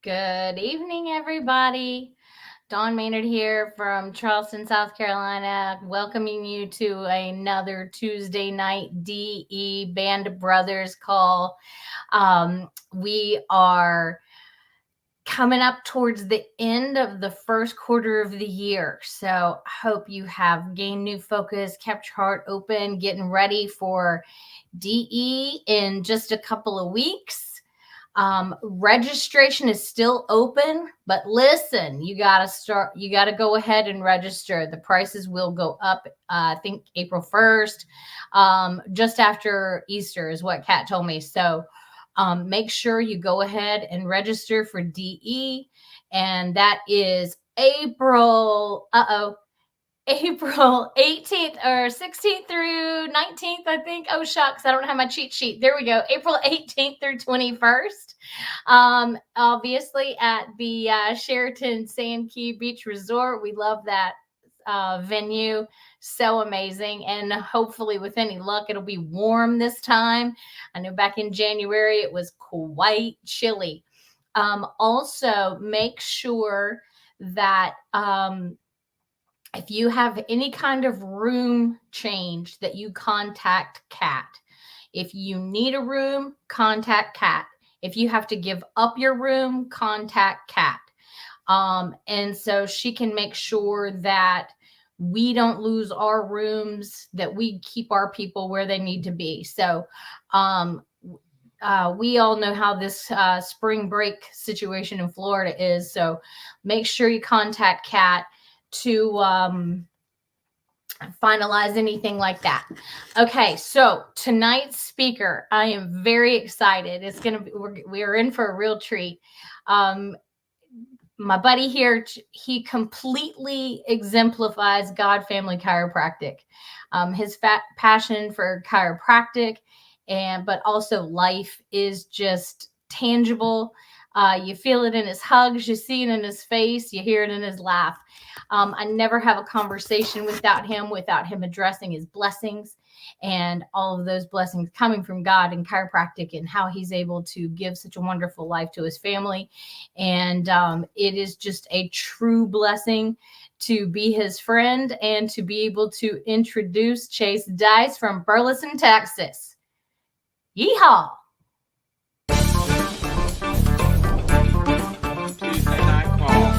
Good evening, everybody. Dawn Maynard here from Charleston, South Carolina, welcoming you to another Tuesday night DE Band of Brothers call. We are coming up towards the end of the first quarter of the year. So I hope you have gained new focus, kept your heart open, getting ready for DE in just a couple of weeks. Registration is still open, but listen, you got to go ahead and register. The prices will go up, I think April 1st, just after Easter is what Kat told me. So make sure you go ahead and register for DE. And that is April 18th or 16th through 19th, I think. Oh, shucks. I don't have my cheat sheet. There we go. April 18th through 21st. Obviously at the Sheraton Sand Key Beach Resort. We love that venue. So amazing. And hopefully with any luck, it'll be warm this time. I know back in January, it was quite chilly. Also, make sure that if you have any kind of room change, that you contact Kat. If you need a room, contact Kat. If you have to give up your room, contact Kat. And so she can make sure that we don't lose our rooms, that we keep our people where they need to be. So we all know how this spring break situation in Florida is. So make sure you contact Kat to finalize anything like that. Okay, so tonight's speaker, I am very excited. It's gonna be, we're in for a real treat. My buddy here, he completely exemplifies God Family Chiropractic. His passion for chiropractic, but also life is just tangible. You feel it in his hugs, you see it in his face, you hear it in his laugh. I never have a conversation without him addressing his blessings and all of those blessings coming from God and chiropractic, and how he's able to give such a wonderful life to his family. And it is just a true blessing to be his friend and to be able to introduce Chase Dyess from Burleson, Texas. Yeehaw! Tuesday night call.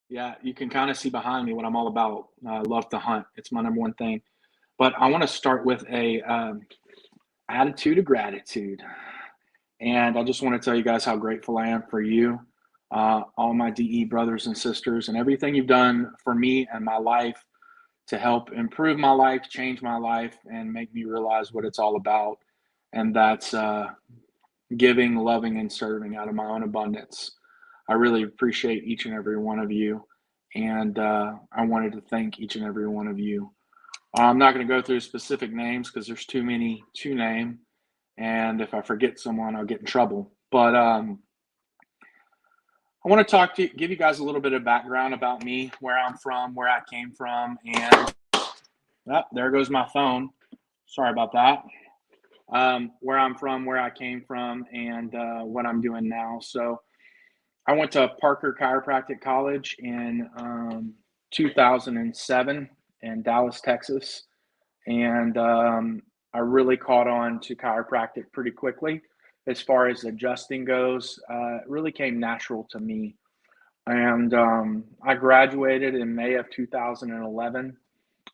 Yeah, you can kind of see behind me what I'm all about. I love to hunt. It's my number one thing. But I want to start with a attitude of gratitude. And I just want to tell you guys how grateful I am for you, all my DE brothers and sisters, and everything you've done for me and my life to help improve my life, change my life, and make me realize what it's all about. And that's giving, loving, and serving out of my own abundance. I really appreciate each and every one of you. And I wanted to thank each and every one of you. I'm not going to go through specific names because there's too many to name. And if I forget someone, I'll get in trouble. But I want to give you guys a little bit of background about me, where I'm from, where I came from. And there goes my phone. Sorry about that. Where I'm from, where I came from, and what I'm doing now. So I went to Parker Chiropractic College in 2007 in Dallas, Texas. And I really caught on to chiropractic pretty quickly. As far as adjusting goes, it really came natural to me. And I graduated in May of 2011,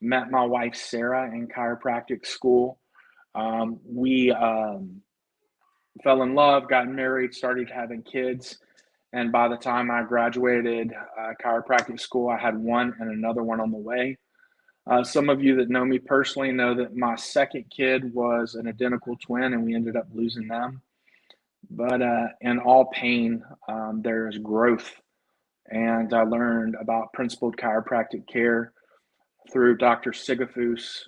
met my wife, Sarah, in chiropractic school. We fell in love, got married, started having kids. And by the time I graduated chiropractic school, I had one and another one on the way. Some of you that know me personally know that my second kid was an identical twin, and we ended up losing them. But in all pain, there is growth. And I learned about principled chiropractic care through Dr. Sigafus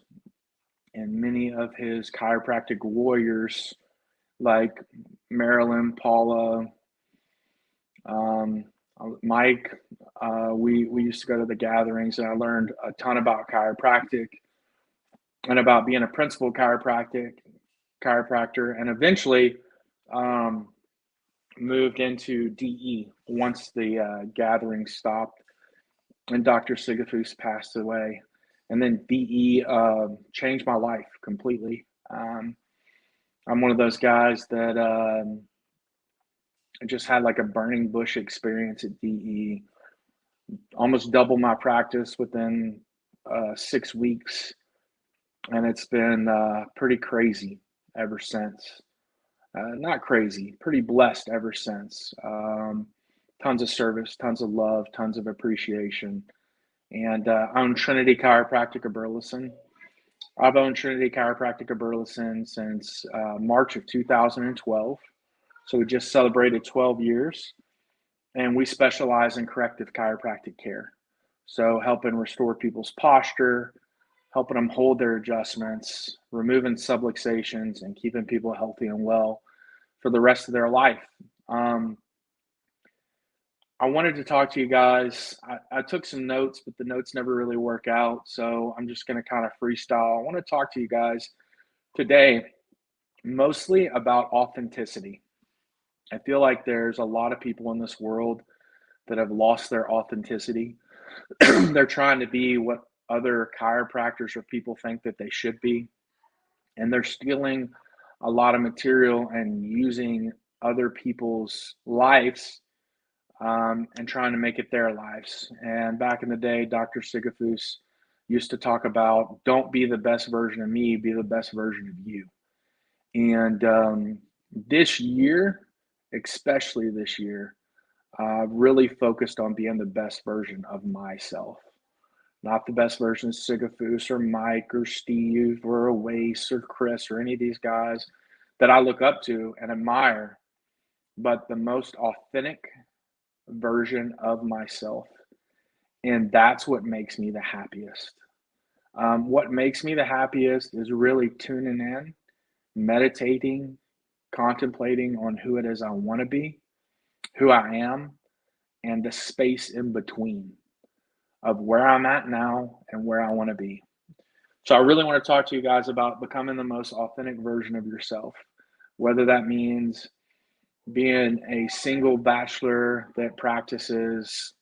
and many of his chiropractic warriors like Marilyn, Paula, Mike. We used to go to the gatherings, and I learned a ton about chiropractic and about being a principled chiropractic chiropractor, and eventually um, moved into DE once the gathering stopped and Dr. Sigafus passed away. And then DE changed my life completely. I'm one of those guys that just had like a burning bush experience at DE, almost double my practice within 6 weeks. And it's been pretty crazy ever since. Not crazy, pretty blessed ever since. Tons of service, tons of love, tons of appreciation. And I own Trinity Chiropractic of Burleson. I've owned Trinity Chiropractic of Burleson since March of 2012. So we just celebrated 12 years. And we specialize in corrective chiropractic care. So helping restore people's posture, helping them hold their adjustments, removing subluxations, and keeping people healthy and well for the rest of their life. I wanted to talk to you guys. I took some notes, but the notes never really work out. So I'm just going to kind of freestyle. I want to talk to you guys today mostly about authenticity. I feel like there's a lot of people in this world that have lost their authenticity. They're trying to be what other chiropractors or people think that they should be. And they're stealing a lot of material and using other people's lives and trying to make it their lives. And back in the day, Dr. Sigafus used to talk about, don't be the best version of me, be the best version of you. And this year, especially this year, really focused on being the best version of myself. Not the best version of Sigafus or Mike or Steve or Oasis or Chris or any of these guys that I look up to and admire, but the most authentic version of myself. And that's what makes me the happiest. What makes me the happiest is really tuning in, meditating, contemplating on who it is I want to be, who I am, and the space in between of where I'm at now and where I want to be. So I really want to talk to you guys about becoming the most authentic version of yourself, whether that means being a single bachelor that practices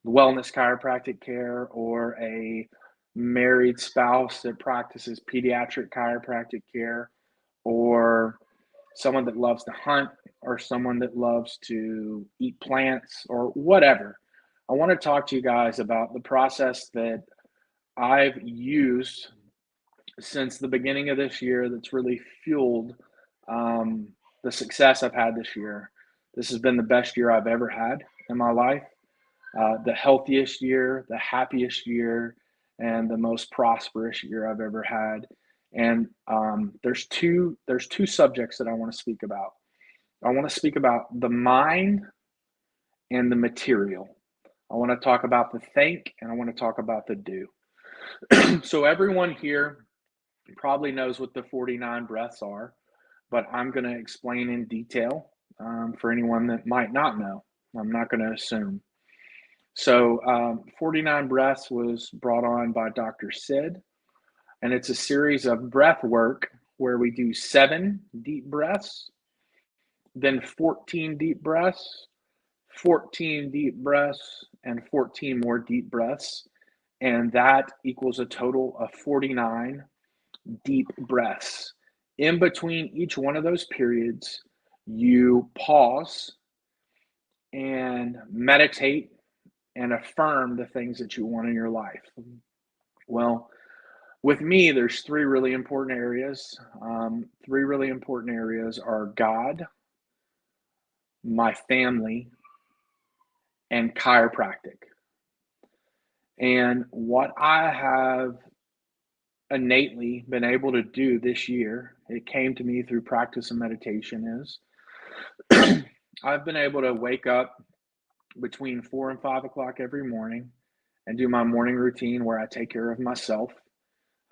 wellness chiropractic care or a married spouse that practices pediatric chiropractic care or someone that loves to hunt or someone that loves to eat plants or whatever. I want to talk to you guys about the process that I've used since the beginning of this year that's really fueled the success I've had this year. This has been the best year I've ever had in my life, the healthiest year, the happiest year, and the most prosperous year I've ever had. And there's two subjects that I want to speak about. I want to speak about the mind and the material. I want to talk about the think and I want to talk about the do. So everyone here probably knows what the 49 breaths are, but I'm going to explain in detail for anyone that might not know. I'm not going to assume. So 49 breaths was brought on by Dr. Sid, and it's a series of breath work where we do 7 deep breaths, then 14 deep breaths, 14 deep breaths, and 14 more deep breaths. And that equals a total of 49 deep breaths. In between each one of those periods, you pause and meditate and affirm the things that you want in your life. Well, with me, there's 3 really important areas. 3 really important areas are God, my family, and chiropractic. And what I have innately been able to do this year, it came to me through practice and meditation, is I've been able to wake up between 4 and 5 o'clock every morning and do my morning routine where I take care of myself.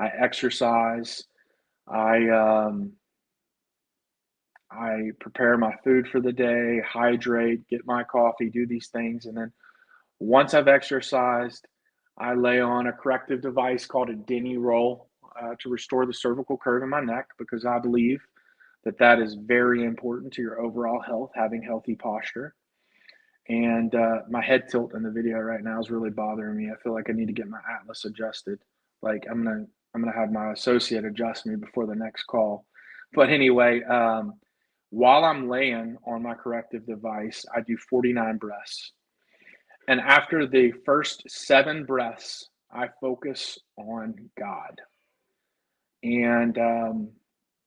I exercise. I prepare my food for the day, hydrate, get my coffee, do these things. And then once I've exercised, I lay on a corrective device called a Denny roll to restore the cervical curve in my neck because I believe that is very important to your overall health, having healthy posture. And my head tilt in the video right now is really bothering me. I feel like I need to get my atlas adjusted. Like I'm gonna have my associate adjust me before the next call. But anyway, while I'm laying on my corrective device, I do 49 breaths. And after the first 7 breaths, I focus on God. And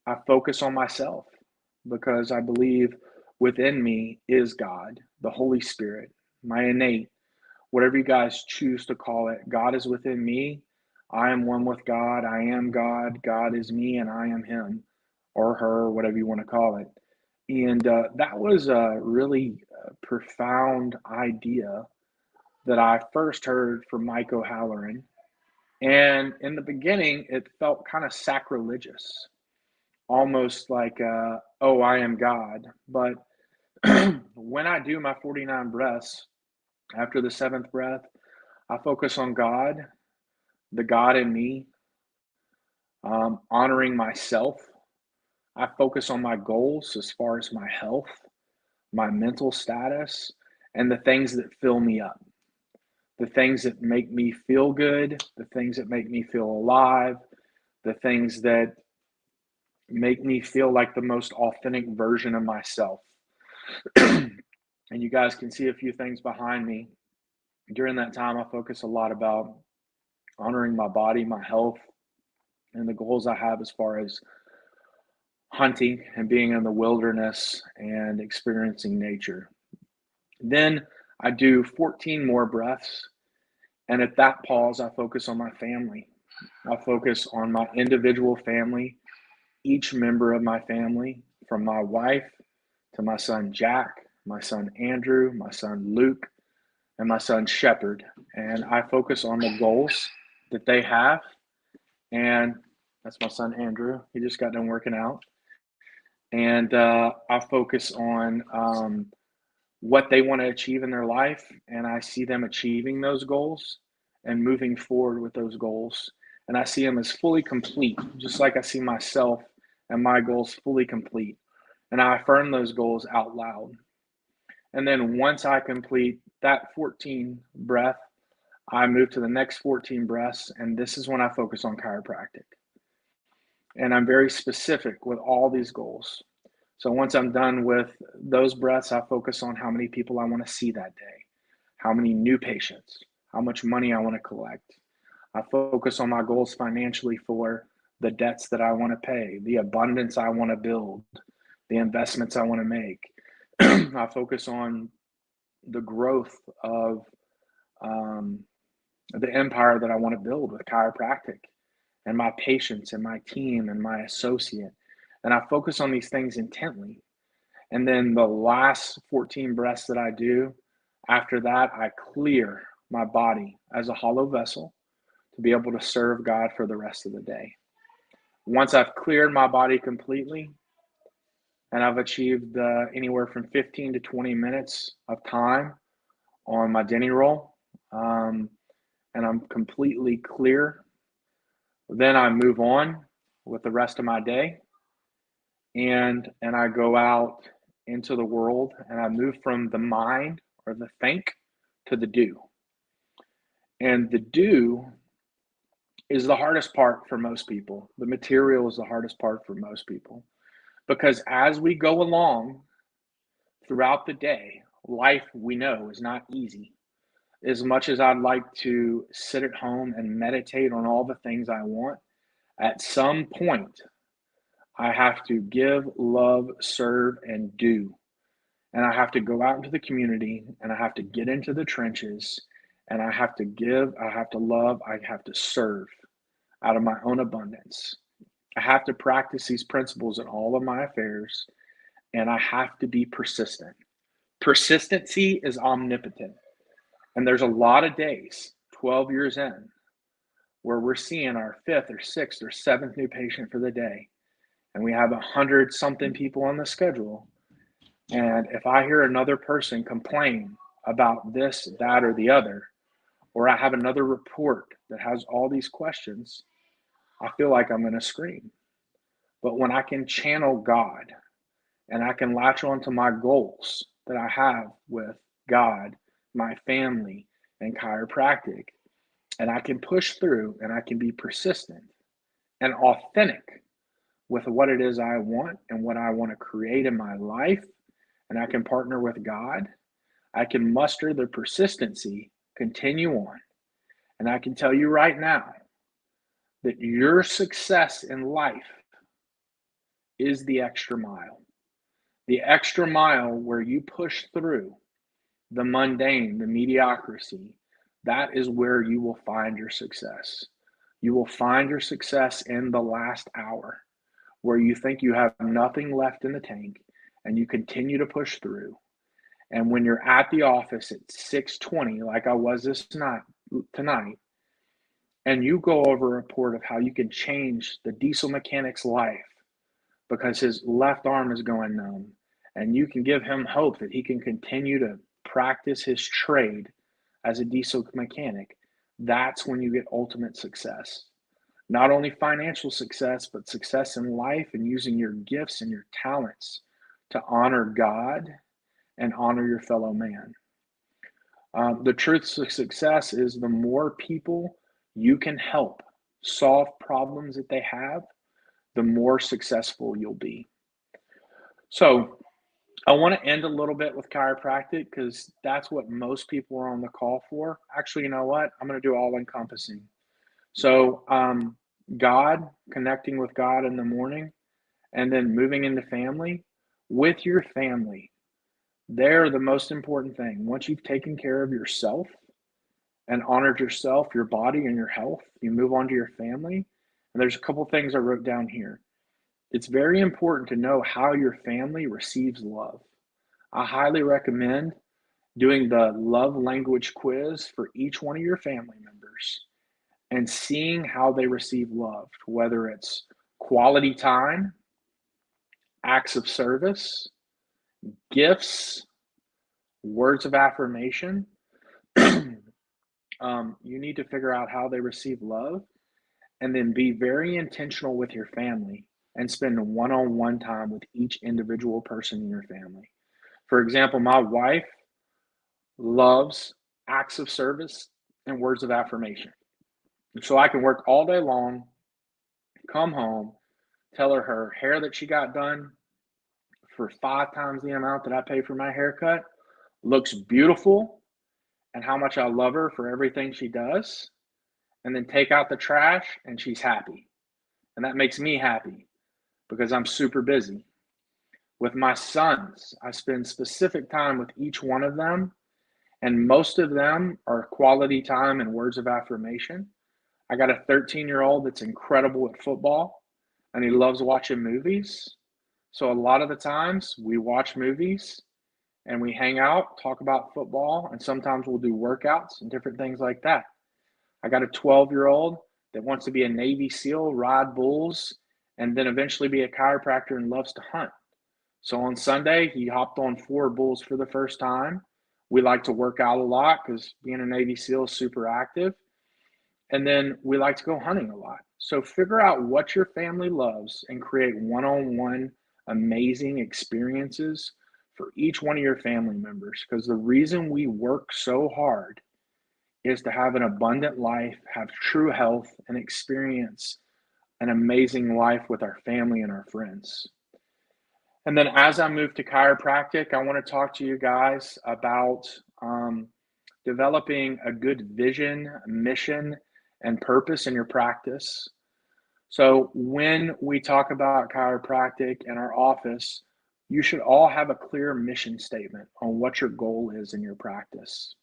I focus on myself because I believe within me is God, the Holy Spirit, my innate, whatever you guys choose to call it. God is within me. I am one with God. I am God. God is me and I am him or her, whatever you want to call it. And that was a really profound idea that I first heard from Mike O'Halloran. And in the beginning, it felt kind of sacrilegious, almost like, oh, I am God. But when I do my 49 breaths, after the 7th breath, I focus on God, the God in me, honoring myself. I focus on my goals as far as my health, my mental status, and the things that fill me up, the things that make me feel good, the things that make me feel alive, the things that make me feel like the most authentic version of myself. And you guys can see a few things behind me. During that time, I focus a lot about honoring my body, my health, and the goals I have as far as hunting and being in the wilderness and experiencing nature. Then I do 14 more breaths. And at that pause, I focus on my family. I focus on my individual family, each member of my family, from my wife to my son Jack, my son Andrew, my son Luke, and my son Shepherd. And I focus on the goals that they have. And that's my son Andrew. He just got done working out. And I focus on what they want to achieve in their life. And I see them achieving those goals and moving forward with those goals. And I see them as fully complete, just like I see myself and my goals fully complete. And I affirm those goals out loud. And then once I complete that 14 breath, I move to the next 14 breaths. And this is when I focus on chiropractic. And I'm very specific with all these goals. So once I'm done with those breaths, I focus on how many people I want to see that day, how many new patients, how much money I want to collect. I focus on my goals financially for the debts that I want to pay, the abundance I want to build, the investments I want to make. I focus on the growth of the empire that I want to build with chiropractic and my patients and my team and my associate. And I focus on these things intently. And then the last 14 breaths that I do, after that, I clear my body as a hollow vessel to be able to serve God for the rest of the day. Once I've cleared my body completely and I've achieved anywhere from 15 to 20 minutes of time on my Denny roll, and I'm completely clear, then I move on with the rest of my day. And I go out into the world and I move from the mind or the think to the do. And the do is the hardest part for most people. The material is the hardest part for most people because as we go along throughout the day, life we know is not easy. As much as I'd like to sit at home and meditate on all the things I want, at some point I have to give, love, serve, and do. And I have to go out into the community and I have to get into the trenches and I have to give, I have to love, I have to serve out of my own abundance. I have to practice these principles in all of my affairs and I have to be persistent. Persistency is omnipotent. And there's a lot of days, 12 years in, where we're seeing our 5th or 6th or 7th new patient for the day. And we have 100 something people on the schedule. And if I hear another person complain about this, that, or the other, or I have another report that has all these questions, I feel like I'm going to scream But when I can channel God and I can latch on to my goals that I have with God, my family, and chiropractic, and I can push through and I can be persistent and authentic with what it is I want and what I want to create in my life, and I can partner with God, I can muster the persistency, continue on. And I can tell you right now that your success in life is the extra mile where you push through the mundane, the mediocrity. That is where you will find your success. You will find your success in the last hour where you think you have nothing left in the tank and you continue to push through. And when you're at the office at 6:20, like I was tonight, and you go over a report of how you can change the diesel mechanic's life because his left arm is going numb, and you can give him hope that he can continue to practice his trade as a diesel mechanic, that's when you get ultimate success. Not only financial success, but success in life and using your gifts and your talents to honor God and honor your fellow man. The truth of success is the more people you can help solve problems that they have, the more successful you'll be. So, I want to end a little bit with chiropractic because that's what most people are on the call for. Actually, you know what? I'm going to do all encompassing. So, God, connecting with God in the morning, and then moving into family with your family. They're the most important thing. Once you've taken care of yourself and honored yourself, your body, and your health, you move on to your family. And there's a couple things I wrote down here. It's very important to know how your family receives love. I highly recommend doing the love language quiz for each one of your family members and seeing how they receive love, whether it's quality time, acts of service, gifts, words of affirmation. You need to figure out how they receive love and then be very intentional with your family and spend one-on-one time with each individual person in your family. For example, my wife loves acts of service and words of affirmation. So I can work all day long, come home, tell her hair that she got done for 5 times the amount that I pay for my haircut looks beautiful and how much I love her for everything she does, and then take out the trash and she's happy. And that makes me happy because I'm super busy. With my sons, I spend specific time with each one of them, and most of them are quality time and words of affirmation. I got a 13-year-old that's incredible at football, and he loves watching movies. So a lot of the times we watch movies and we hang out, talk about football, and sometimes we'll do workouts and different things like that. I got a 12-year-old that wants to be a Navy SEAL, ride bulls, and then eventually be a chiropractor and loves to hunt. So on Sunday, he hopped on 4 bulls for the first time. We like to work out a lot because being a Navy SEAL is super active. And then we like to go hunting a lot. So figure out what your family loves and create one-on-one amazing experiences for each one of your family members. Because the reason we work so hard is to have an abundant life, have true health, and experience an amazing life with our family and our friends. And then as I move to chiropractic, I want to talk to you guys about developing a good vision, mission, and purpose in your practice. So when we talk about chiropractic in our office, you should all have a clear mission statement on what your goal is in your practice.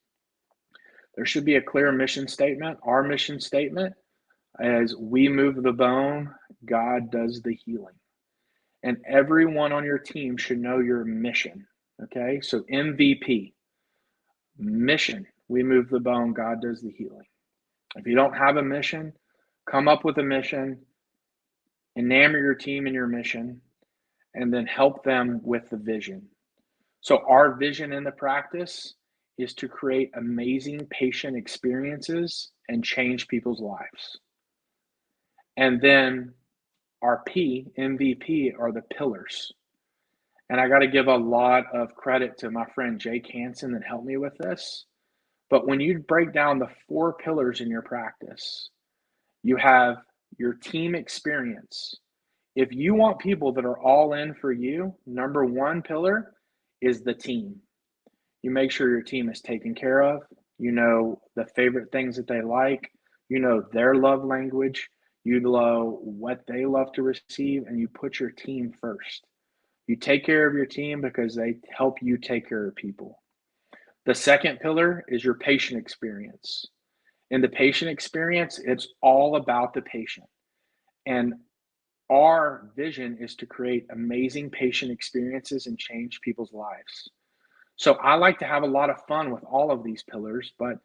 There should be a clear mission statement. Our mission statement is we move the bone, God does the healing. And everyone on your team should know your mission. Okay, so MVP, mission, we move the bone, God does the healing. If you don't have a mission, come up with a mission, enamor your team in your mission, and then help them with the vision. So our vision in the practice is to create amazing patient experiences and change people's lives. And then our P, MVP, are the pillars. And I got to give a lot of credit to my friend Jake Hansen that helped me with this. But when you break down the 4 pillars in your practice, you have your team experience. If you want people that are all in for you, number 1 pillar is the team. You make sure your team is taken care of. You know the favorite things that they like. You know their love language. You know what they love to receive, and you put your team first. You take care of your team because they help you take care of people. The second pillar is your patient experience. In the patient experience, it's all about the patient. And our vision is to create amazing patient experiences and change people's lives. So I like to have a lot of fun with all of these pillars, but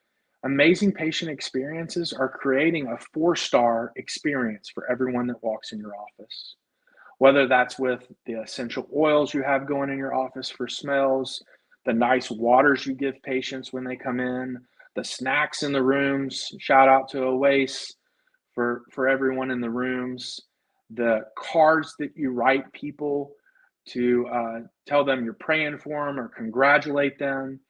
amazing patient experiences are creating a 4-star experience for everyone that walks in your office. Whether that's with the essential oils you have going in your office for smells, the nice waters you give patients when they come in, the snacks in the rooms, shout out to Oasis for everyone in the rooms, the cards that you write people to tell them you're praying for them or congratulate them,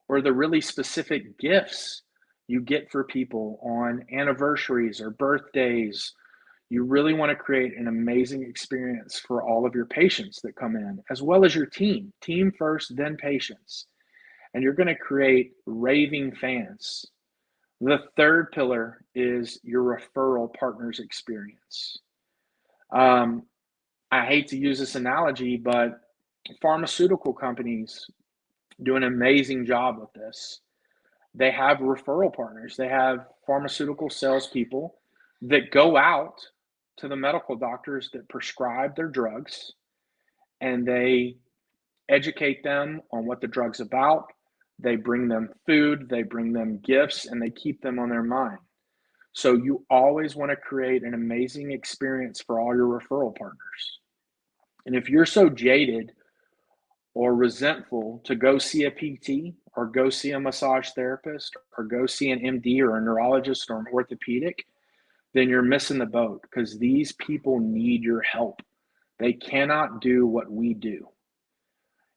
or the really specific gifts you get for people on anniversaries or birthdays. You really want to create an amazing experience for all of your patients that come in, as well as your team. Team first, then patients. And you're going to create raving fans. The third pillar is your referral partners experience. I hate to use this analogy, but pharmaceutical companies do an amazing job with this. They have referral partners. They have pharmaceutical salespeople that go out to the medical doctors that prescribe their drugs, and they educate them on what the drug's about. They bring them food, they bring them gifts, and they keep them on their mind. So you always want to create an amazing experience for all your referral partners. And if you're so jaded or resentful to go see a PT or go see a massage therapist or go see an MD or a neurologist or an orthopedic, then you're missing the boat, because these people need your help. They cannot do what we do.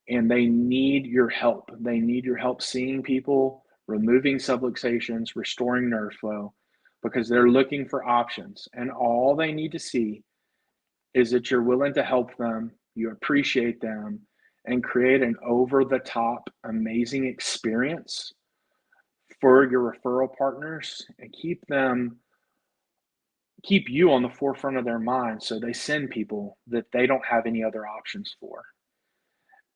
And they need your help. They need your help seeing people, removing subluxations, restoring nerve flow, because they're looking for options. And all they need to see is that you're willing to help them, you appreciate them, and create an over-the-top, amazing experience for your referral partners and keep you on the forefront of their mind, so they send people that they don't have any other options for.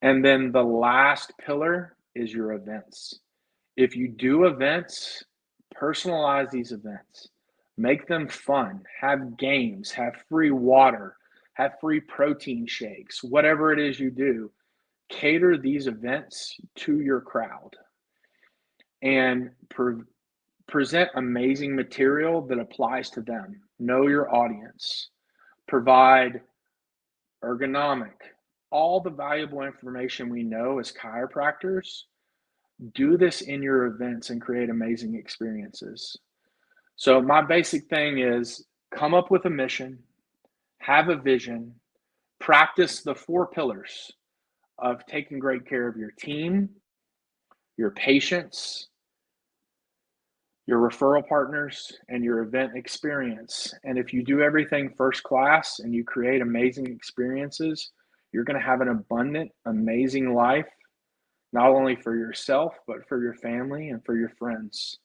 And then the last pillar is your events. If you do events, personalize these events. Make them fun. Have games, have free water, have free protein shakes, whatever it is you do. Cater these events to your crowd and present amazing material that applies to them. Know your audience. Provide ergonomic, all the valuable information we know as chiropractors. Do this in your events and create amazing experiences. So my basic thing is come up with a mission, have a vision, practice the 4 pillars of taking great care of your team, your patients, your referral partners, and your event experience. And if you do everything first class and you create amazing experiences, you're going to have an abundant, amazing life, not only for yourself, but for your family and for your friends.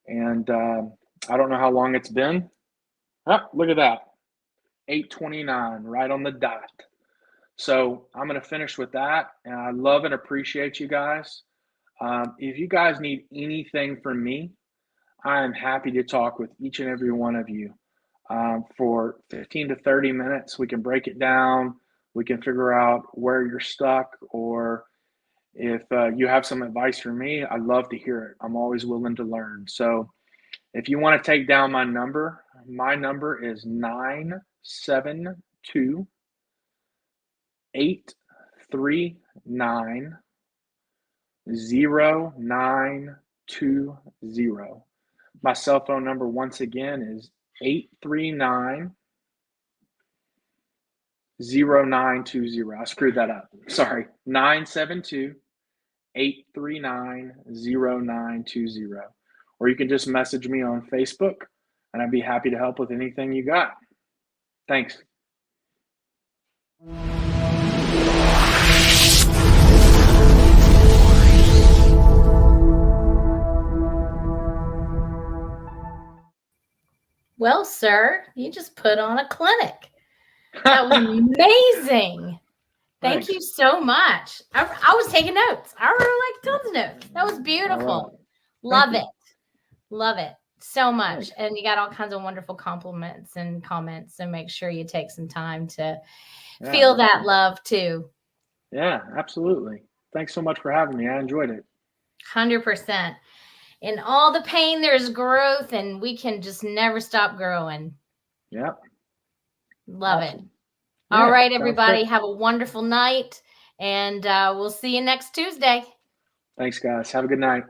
And I don't know how long it's been. Oh, look at that. 8:29, right on the dot. So I'm going to finish with that. And I love and appreciate you guys. If you guys need anything from me, I am happy to talk with each and every one of you for 15 to 30 minutes. We can break it down. We can figure out where you're stuck, or if you have some advice for me, I'd love to hear it. I'm always willing to learn. So if you want to take down my number is 972 839 0920. My cell phone number, once again, is 839 0920. I screwed that up. Sorry. 972-839-0920. Or you can just message me on Facebook, and I'd be happy to help with anything you got. Thanks. Well, sir, you just put on a clinic. That was amazing. Thank you so much. I was taking notes. I really like tons of notes. That was beautiful. Love it. Love it so much. And you got all kinds of wonderful compliments and comments. So make sure you take some time to feel that love too. Yeah, absolutely. Thanks so much for having me. I enjoyed it. 100%. In all the pain, there's growth, and we can just never stop growing. Yep. Love it. All right, everybody. Have a wonderful night, and we'll see you next Tuesday. Thanks, guys. Have a good night.